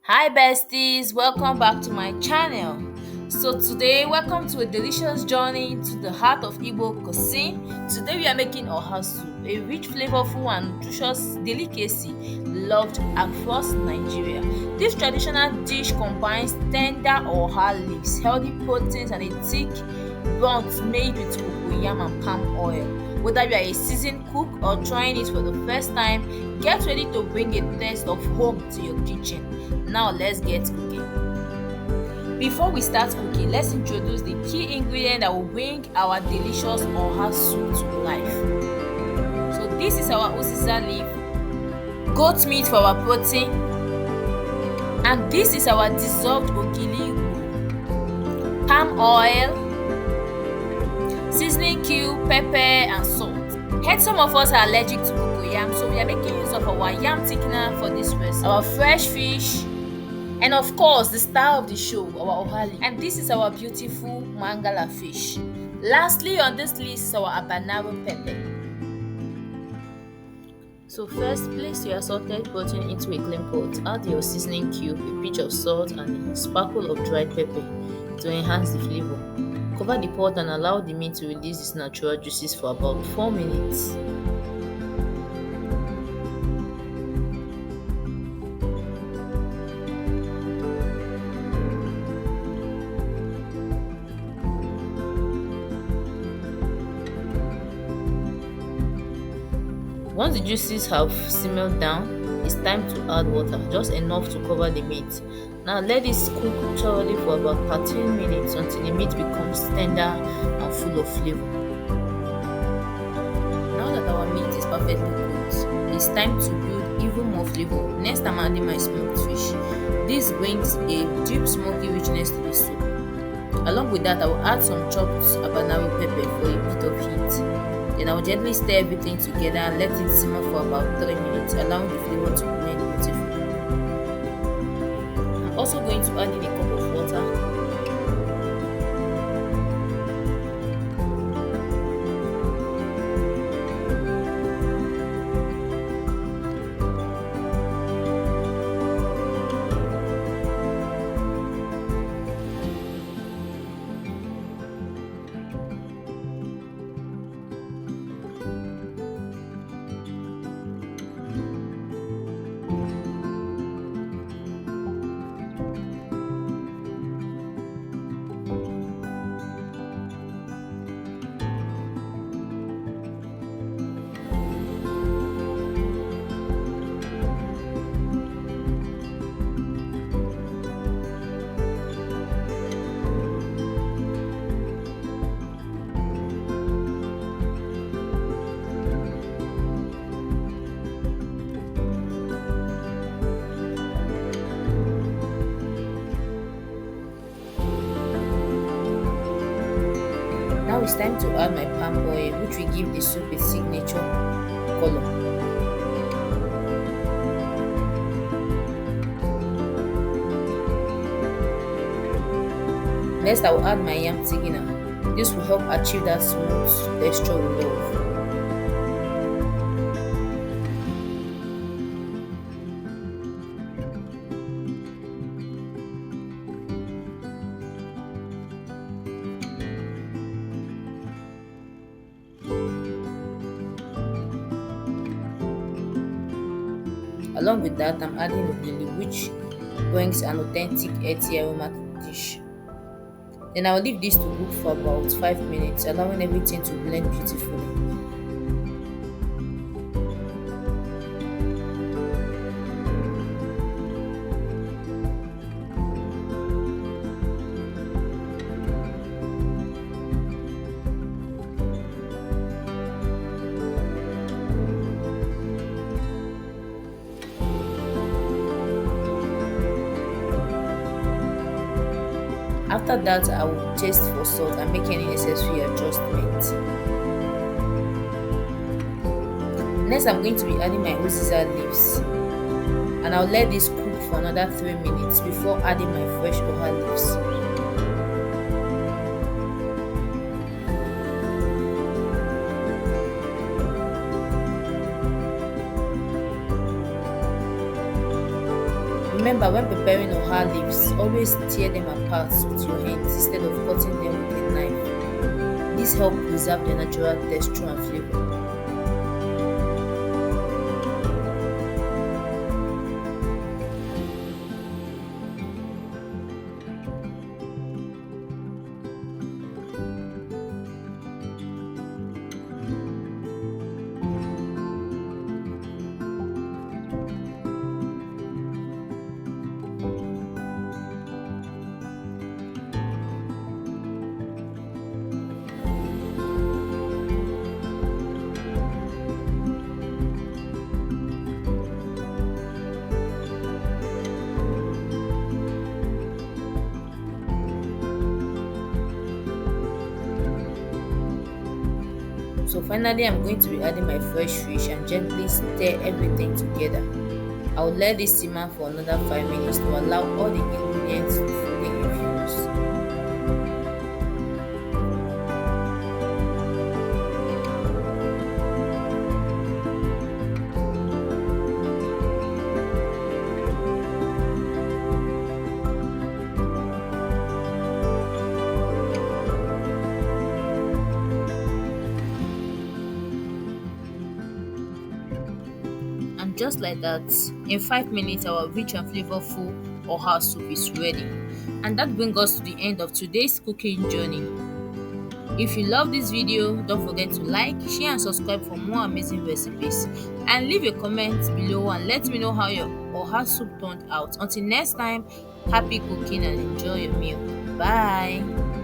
Hi besties, welcome back to my channel. So today, welcome to a delicious journey into the heart of Igbo cuisine. Today we are making oha soup, a rich, flavorful and nutritious delicacy loved across Nigeria. This traditional dish combines tender oha leaves, healthy proteins and a thick broth made with cocoyam and palm oil. Whether you are a seasoned cook or trying it for the first time, get ready to bring a taste of home to your kitchen. Now let's get cooking. Before we start cooking, let's introduce the key ingredient that will bring our delicious oha soup to life. So this is our Uziza leaf, goat meat for our protein, and this is our dissolved ogiri, palm oil, seasoning cube, pepper and salt. Heard some of us are allergic to cocoyam, so we are making use of our yam thickener for this recipe. Our fresh fish, and of course the star of the show, our ohali, and this is our beautiful mangala fish. Lastly on this list is our Abanaro pepper. So first, place your salted protein into a clean pot. Add your seasoning cube, a pinch of salt and a sprinkle of dried pepper to enhance the flavor. Cover the pot and allow the meat to release its natural juices for about 4 minutes. Once the juices have simmered down, it's time to add water, just enough to cover the meat. Now let this cook thoroughly for about 13 minutes until the meat becomes tender and full of flavor. Now that our meat is perfectly cooked, it's time to build even more flavor. Next, I'm adding my smoked fish. This brings a deep smoky richness to the soup. Along with that, I will add some chopped Abanaro pepper for a bit of heat. Then I will gently stir everything together and let it simmer for about 3 minutes, allowing the flavor to blend beautifully. I'm also going to add in a cup of water. Now it's time to add my palm oil, which will give the soup its signature color. Next, I will add my yam thickener. This will help achieve that smooth texture we love. Along with that, I'm adding ogiri, which brings an authentic earthy aroma to the dish. Then I'll leave this to cook for about 5 minutes, allowing everything to blend beautifully. After that, I will taste for salt and make any necessary adjustments. Next, I'm going to be adding my Uziza leaves, and I'll let this cook for another 3 minutes before adding my fresh oha leaves. Remember, when preparing oha leaves, always tear them apart with your hands instead of cutting them with a knife. This helps preserve their natural texture and flavor. So finally, I'm going to be adding my fresh fish and gently stir everything together. I'll let this simmer for another 5 minutes to allow all the ingredients to fully infuse. And just like that, in 5 minutes, our rich and flavorful oha soup is ready. And that brings us to the end of today's cooking journey. If you love this video, don't forget to like, share and subscribe for more amazing recipes. And leave a comment below and let me know how your oha soup turned out. Until next time, happy cooking and enjoy your meal. Bye.